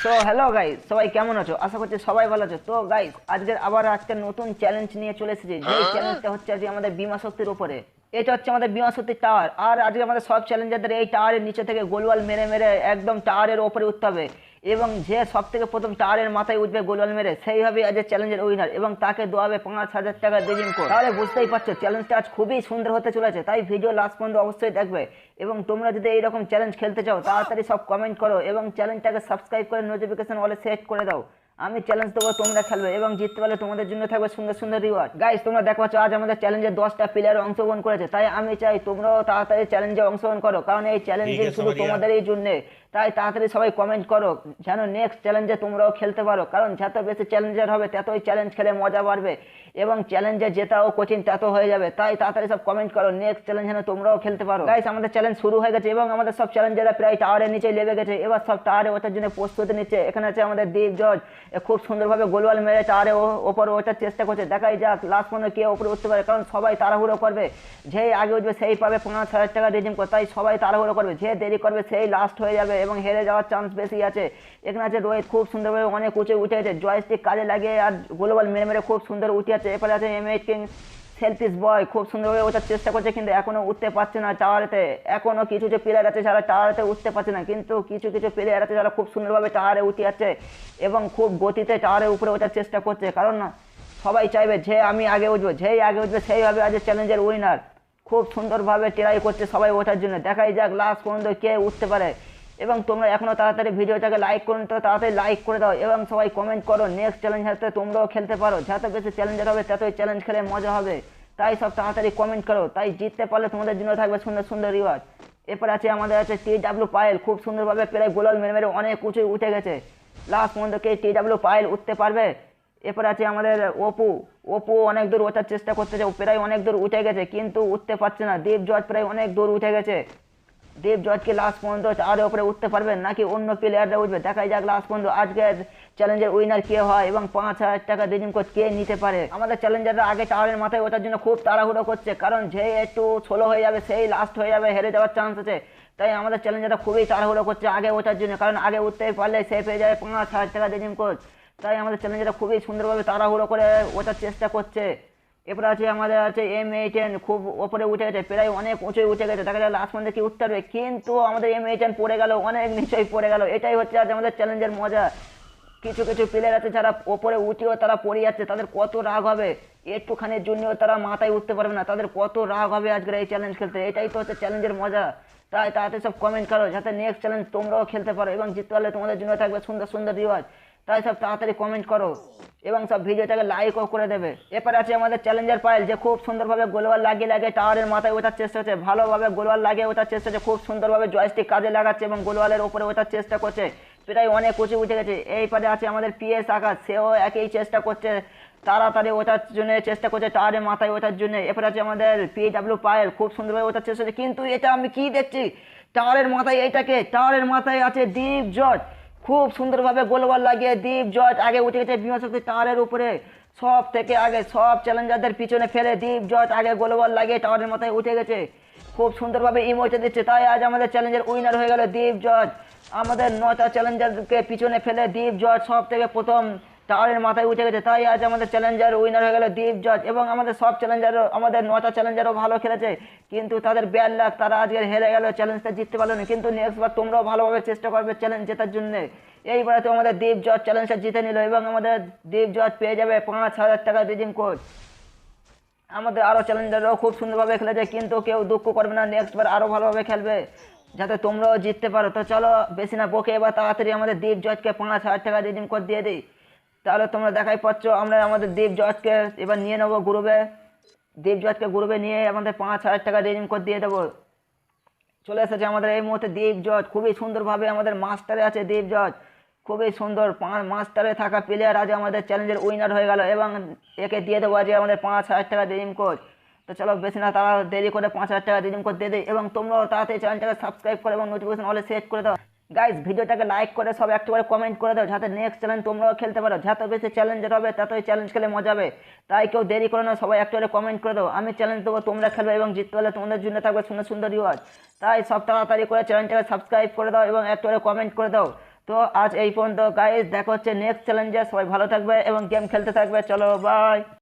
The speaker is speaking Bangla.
সো হ্যালো গাইস, সবাই কেমন আছো? আশা করছি সবাই ভালো আছো। তো গাইস, আজকের নতুন চ্যালেঞ্জ নিয়ে চলে এসেছি। যে চ্যালেঞ্জটা হচ্ছে আজকে আমাদের বিমা শক্তির উপরে। এটা হচ্ছে আমাদের বিমা শক্তির টাওয়ার। আর আজকে আমাদের সব চ্যালেঞ্জারদের এই টাওয়ারের নিচে থেকে গোলওয়াল মেরে মেরে একদম টাওয়ারের ওপরে উঠতে হবে। এবং যে সব থেকে প্রথম টাওয়ারের মাথায় উঠবে গোলওয়াল মেরে, সেইভাবে আজকে চ্যালেঞ্জের উইনার। এবং তাকে দেওয়া হবে 5,000 টাকা রিডিম কোড। তাহলে বুঝতেই পারছো চ্যালেঞ্জটা আজ খুবই সুন্দর হতে চলেছে। তাই ভিডিও লাস্ট পর্যন্ত অবশ্যই দেখবে। এবং তোমরা যদি এইরকম চ্যালেঞ্জ খেলতে চাও তাড়াতাড়ি সব কমেন্ট করো এবং চ্যালেঞ্জটাকে সাবস্ক্রাইব করে নোটিফিকেশন অলে সেট করে দাও। আমি চ্যালেঞ্জ দেবো, তোমরা খেলবে এবং জিততে পারলে তোমাদের জন্য থাকবে সুন্দর সুন্দর রিওয়ার্ড। গাইস, তোমরা দেখো আজ আমাদের চ্যালেঞ্জে 10টা প্লেয়ার অংশগ্রহণ করেছে। তাই আমি চাই তোমরাও তাড়াতাড়ি চ্যালেঞ্জে অংশগ্রহণ করো, কারণ এই চ্যালেঞ্জে শুধু তোমাদেরই জন্য। তাই তাড়াতাড়ি সবাই কমেন্ট করো যেন নেক্সট চ্যালেঞ্জে তোমরাও খেলতে পারো, কারণ যত বেশি চ্যালেঞ্জার হবে ততই চ্যালেঞ্জ খেলে মজা বাড়বে এবং চ্যালেঞ্জে জেতাও কঠিন তত হয়ে যাবে। তাই তাড়াতাড়ি সব কমেন্ট করো নেক্সট চ্যালেঞ্জ যেন তোমরাও খেলতে পারো। গাইস, আমাদের চ্যালেঞ্জ শুরু হয়ে গেছে এবং আমাদের সব চ্যালেঞ্জাররা প্রায় টাওয়ারের নিচে লেগে গেছে। এবার সব টাওয়ারে ওঠার জন্য প্রস্তুতি নিচ্ছে। এখানে আছে আমাদের দীপ জজ, খুব সুন্দরভাবে গোলওয়াল মেরে টাওয়ারে ওপরে ওঠার চেষ্টা করছে। দেখাই যাক লাস্ট পর্যন্ত কে ওপরে উঠতে পারে, কারণ সবাই তাড়াহুড়ো করবে। যেই আগে উঠবে সেই পাবে 5,000 টাকা রিডিম কোড। তাই সবাই তাড়াহুড়ো করবে, যে দেরি করবে সেই লাস্ট হয়ে যাবে এবং হেরে যাওয়ার চান্স বেশি আছে। এখানে আছে রোহিত, খুব সুন্দরভাবে অনেক উঁচে উঠে গেছে, জয়স্টিক কাজে লাগিয়ে আর গোলওয়াল মেরে মেরে খুব সুন্দর উঠে আছে। এরপরে আছে M8 কিং সেলফিশ বয়, খুব সুন্দরভাবে ওঠার চেষ্টা করছে কিন্তু এখনো উঠতে পারছে না টাওয়ারেতে। এখনো কিছু যে প্লেয়ার আছে যারা টাওয়ারেতে উঠতে পারছে না, কিন্তু কিছু কিছু প্লেয়ার আছে যারা খুব সুন্দরভাবে টাওয়ারে উঠে যাচ্ছে এবং খুব গতিতে টাওয়ারের উপরে ওঠার চেষ্টা করছে। কারণ না, সবাই চাইবে যে আমি আগে উঠবো, যেই আগে উঠবে সেইভাবে আজ চ্যালেঞ্জের উইনার। খুব সুন্দরভাবে ট্রাই করছে সবাই ওঠার জন্য। দেখাই যাক লাস্ট পর্যন্ত কে উঠতে পারে। এবং তোমরা এখনো তাড়াতাড়ি ভিডিওটাকে লাইক করুন, তো তাড়াতাড়ি লাইক করে দাও এবং সবাই কমেন্ট করো নেক্সট চ্যালেঞ্জ হাতে তোমরাও খেলতে পারো। যত বেশি চ্যালেঞ্জার হবে ততই চ্যালেঞ্জ খেলে মজা হবে। তাই সব তাড়াতাড়ি কমেন্ট করো। তাই জিততে পারলে তোমাদের জন্য থাকবে সুন্দর সুন্দর রিওয়ার্ড। এরপর আছে আমাদের আছে TW পায়েল, খুব সুন্দরভাবে প্রায় গোলাল মেরে মেরে অনেক উঁচু উঠে গেছে। লাস্ট পর্যন্ত কে TW পায়েল উঠতে পারবে? এরপর আছে আমাদের অপু। অপু অনেক দূর ওঠার চেষ্টা করতেছে, প্রায় অনেক দূর উঠে গেছে কিন্তু উঠতে পারছে না। দীপ জজ প্রায় অনেক দূর উঠে গেছে। দীপ জজকে লাস্ট পর্যন্ত আরও উপরে উঠতে পারবে নাকি অন্য প্লেয়াররা উঠবে? দেখাই যাক লাস্ট পর্যন্ত আজকের চ্যালেঞ্জের উইনার কে হয় এবং 5,000 টাকা রিডিম কোড কে নিতে পারে। আমাদের চ্যালেঞ্জাররা আগে টাওয়ারের মাথায় ওঠার জন্য খুব তাড়াহুড়ো করছে, কারণ যে একটু স্লো হয়ে যাবে সেই লাস্ট হয়ে যাবে, হেরে যাওয়ার চান্স আছে। তাই আমাদের চ্যালেঞ্জাররা খুবই তাড়াহুড়ো করছে আগে ওঠার জন্য, কারণ আগে উঠতে পারলে সে পেয়ে যাবে 5,000 টাকা রিডিম কোড। তাই আমাদের চ্যালেঞ্জাররা খুবই সুন্দরভাবে তাড়াহুড়ো করে ওঠার চেষ্টা করছে। এরপর আছে আমাদের আছে M8 খুব ওপরে উঠে গেছে, প্রায় অনেক উঁচুই উঠে গেছে। দেখা যায় লাস্ট পর্যন্ত কি উঠতে পারবে, কিন্তু আমাদের M8 পড়ে গেল, অনেক নিচেই পড়ে গেল। এটাই হচ্ছে আজ আমাদের চ্যালেঞ্জের মজা। কিছু কিছু প্লেয়ার আছে যারা ওপরে উঠেও তারা পড়ে যাচ্ছে, তাদের কত রাগ হবে। একটুখানির জন্যও তারা মাথায় উঠতে পারবে না, তাদের কত রাগ হবে আজকের এই চ্যালেঞ্জ খেলতে। এটাই তো হচ্ছে চ্যালেঞ্জের মজা। তাই তাড়াতাড়ি সব কমেন্ট করো যাতে নেক্সট চ্যালেঞ্জ তোমরাও খেলতে পারো এবং জিততে পারলে তোমাদের জন্য থাকবে সুন্দর সুন্দর রিওয়ার্ড। তাই সব তাড়াতাড়ি কমেন্ট করো এবং সব ভিডিওটাকে লাইকও করে দেবে। এরপর আছে আমাদের চ্যালেঞ্জার পায়েল, যে খুব সুন্দরভাবে গোলওয়াল লাগিয়ে লাগিয়ে টাওয়ারের মাথায় ওঠার চেষ্টা হচ্ছে, ভালোভাবে গোলওয়াল লাগিয়ে ওঠার চেষ্টা হচ্ছে, খুব সুন্দরভাবে জয়স্টিক কাজে লাগাচ্ছে এবং গোলওয়ালের উপরে ওঠার চেষ্টা করছে। প্রায় অনেক উঁচু উঠে গেছে। এইপারে আছে আমাদের PS আকাশ, সেও একই চেষ্টা করছে, তাড়াতাড়ি ওঠার জন্য চেষ্টা করছে টাওয়ারের মাথায় ওঠার জন্য। এরপর আছে আমাদের PW পায়েল, খুব সুন্দরভাবে ওঠার চেষ্টা করছে, কিন্তু এটা আমি কি দেখছি টাওয়ারের মাথায়, এইটাকে টাওয়ারের মাথায় আছে দীপ জজ। খুব সুন্দরভাবে গোলওয়াল লাগিয়ে দীপ জজ আগে উঠে গেছে বিমা শক্তি টাওয়ারের উপরে। সব থেকে আগে সব চ্যালেঞ্জারদের পিছনে ফেলে দীপ জজ আগে গোলওয়াল লাগিয়ে টাওয়ারের মাথায় উঠে গেছে। খুব সুন্দরভাবে ইমোশন দিচ্ছে। তাই আজ আমাদের চ্যালেঞ্জের উইনার হয়ে গেল দীপ জজ। আমাদের 9টা চ্যালেঞ্জারকে পিছনে ফেলে দীপ জজ সব থেকে প্রথম টাওয়ারের মাথায় উঠে গেছে। তাই আজ আমাদের চ্যালেঞ্জার উইনার হয়ে গেল দীপ জজ। এবং আমাদের সব চ্যালেঞ্জারও, আমাদের 9টা চ্যালেঞ্জারও ভালো খেলেছে, কিন্তু তাদের ব্যাড লাক, তারা আজকে হেরে গেল, চ্যালেঞ্জটা জিততে পারলো না। কিন্তু নেক্সট বার তোমরাও ভালোভাবে চেষ্টা করবে চ্যালেঞ্জ জেতার জন্য। এইবারে তো আমাদের দীপ জজ চ্যালেঞ্জটা জিতে নিল এবং আমাদের দীপ জজ পেয়ে যাবে 5,000 টাকা রিডিম কোড। আমাদের আরও চ্যালেঞ্জাররাও খুব সুন্দরভাবে খেলেছে, কিন্তু কেউ দুঃখ করবে না, নেক্সট বার আরও ভালোভাবে খেলবে যাতে তোমরাও জিততে পারো। তো চলো বেশি না বকে এবার তাড়াতাড়ি আমাদের দীপ জজকে 5,000 টাকা রিডিম কোড দিয়ে দিই। তাহলে তোমরা দেখাই পাচ্ছ আমরা আমাদের দীপ জজকে এবার নিয়ে নেবো গ্রুপে। দীপ জজকে গ্রুপে নিয়ে আমাদের 5,000 টাকা রিডিম কোড দিয়ে দেবো। চলে এসেছে আমাদের এই মুহূর্তে দীপ জজ, খুবই সুন্দরভাবে আমাদের মাস্টারে আছে দীপ জজ, খুবই সুন্দর মাস্টারে থাকা প্লেয়ার আজ আমাদের চ্যালেঞ্জের উইনার হয়ে গেল এবং একে দিয়ে দেবো আজকে আমাদের 5,000 টাকা রিডিম কোড। তো চলো বেশি না তারা দেরি করে 5,000 টাকা রিডিম কোড দিয়ে দিই এবং তোমরাও তাড়াতাড়ি চ্যানেলটাকে সাবস্ক্রাইব করে এবং নোটিফিকেশন অলে সেট করে দাও। গাইজ, ভিডিওটাকে লাইক করে সব একটু করে কমেন্ট করে দাও যাতে নেক্সট চ্যালেঞ্জ তোমরাও খেলতে পারো। যত বেশি চ্যালেঞ্জার হবে ততই চ্যালেঞ্জ খেলে মজা হবে। তাই কেউ দেরি করে না, সবাই একটু করে কমেন্ট করে দাও। আমি চ্যালেঞ্জ দেবো, তোমরা খেলবে এবং জিততে পারলে তোমাদের জন্য থাকবে সুন্দর সুন্দর রিওয়ার্ড। তাই সব তাড়াতাড়ি করে চ্যানেলটাকে সাবস্ক্রাইব করে দাও এবং একটু করে কমেন্ট করে দাও। তো আজ এই পর্যন্ত গাইস, দেখা হচ্ছে নেক্সট চ্যালেঞ্জে। সবাই ভালো থাকবে এবং গেম খেলতে থাকবে। চলো বাই।